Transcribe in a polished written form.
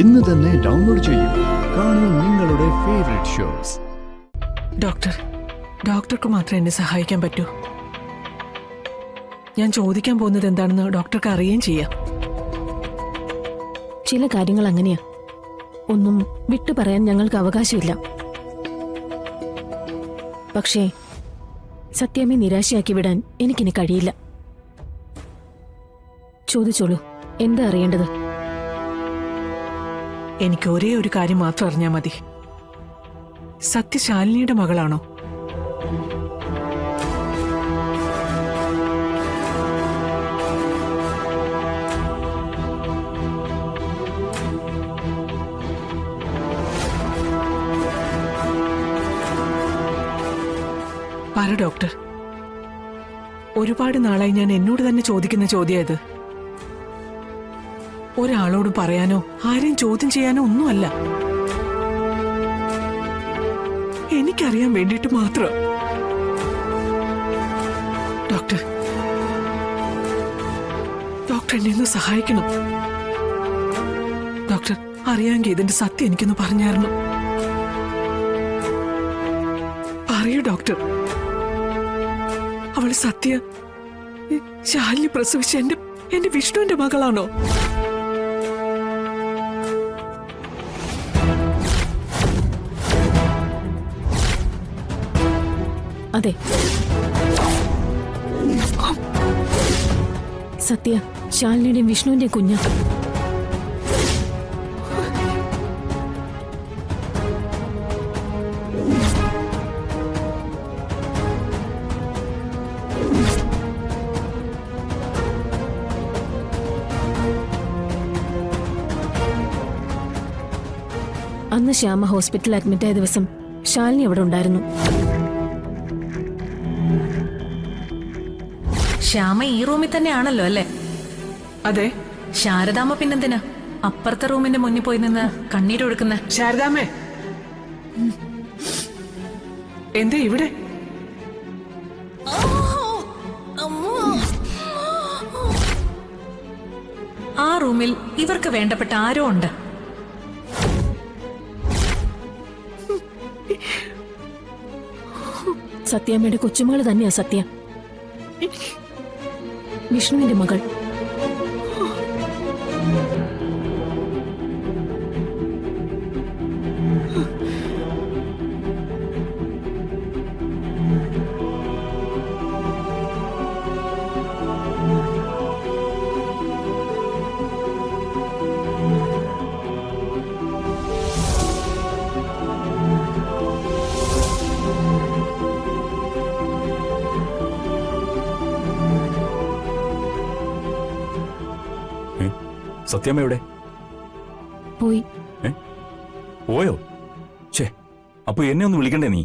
ഇന്ന് തന്നെ ഡൗൺലോഡ് ചെയ്യൂ. കാണൂ നിങ്ങളുടെ ഫേവറേറ്റ് ഷോസ്. ഡോക്ടർക്ക് മാത്രമേ എന്നെ സഹായിക്കാൻ പറ്റൂ. ഞാൻ ചോദിക്കാൻ പോകുന്നത് എന്താണെന്ന് ഡോക്ടർക്ക് അറിയുകയും ചെയ്യാം. ചില കാര്യങ്ങൾ അങ്ങനെയാ, ഒന്നും വിട്ടു പറയാൻ ഞങ്ങൾക്ക് അവകാശമില്ല. പക്ഷേ സത്യമേ നിരാശയാക്കി വിടാൻ എനിക്കിനി കഴിയില്ല. ചോദിച്ചോളൂ, എന്താ അറിയേണ്ടത്? എനിക്ക് ഒരേ ഒരു കാര്യം മാത്രം അറിഞ്ഞാൽ മതി. സത്യ ശാലിനിയുടെ മകളാണോ? പറ ഡോക്ടർ. ഒരുപാട് നാളായി ഞാൻ എന്നോട് തന്നെ ചോദിക്കുന്ന ചോദ്യം ഇത്. ഒരാളോട് പറയാനോ ആരെയും ചോദ്യം ചെയ്യാനോ ഒന്നുമല്ല, എനിക്കറിയാൻ വേണ്ടിയിട്ട് മാത്രം. ഡോക്ടർ എന്നെ ഒന്ന് സഹായിക്കണം. ഡോക്ടർ, അറിയാമെങ്കിൽ ഇതിന്റെ സത്യം എനിക്കൊന്ന് പറഞ്ഞായിരുന്നു. പറയൂ ഡോക്ടർ. അവള് സത്യ ശാലിനി പ്രസവിച്ച എന്റെ വിഷ്ണുവിന്റെ മകളാണോ? അതെ, സത്യ ശാലിനിയുടെയും വിഷ്ണുവിന്റെയും കുഞ്ഞ്. അന്ന് ശ്യാമ ഹോസ്പിറ്റലിൽ അഡ്മിറ്റായ ദിവസം ശാലിനി അവിടെ ഉണ്ടായിരുന്നു. ശ്യാമ ഈ റൂമിൽ തന്നെയാണല്ലോ അല്ലേ? അതെ. ശാരദാമ്മ പിന്നെന്തിനാ അപ്പുറത്തെ റൂമിന്റെ മുന്നിൽ പോയി നിന്ന് കണ്ണീരൊഴുക്കുന്ന? ശാരദാമ്മേ, എന്താ ഇവിടെ? ആ റൂമിൽ ഇവർക്ക് വേണ്ടപ്പെട്ട ആരോ ഉണ്ട്. സത്യാമ്മയുടെ കൊച്ചുമകള് തന്നെയാ സത്യ, വിഷ്ണുവിന്റെ മകൾ. സത്യമ്മ എവിടെ? പോയി. പോയോ? ഛേ, അപ്പൊ എന്നെ ഒന്ന് വിളിക്കണ്ടേ നീ?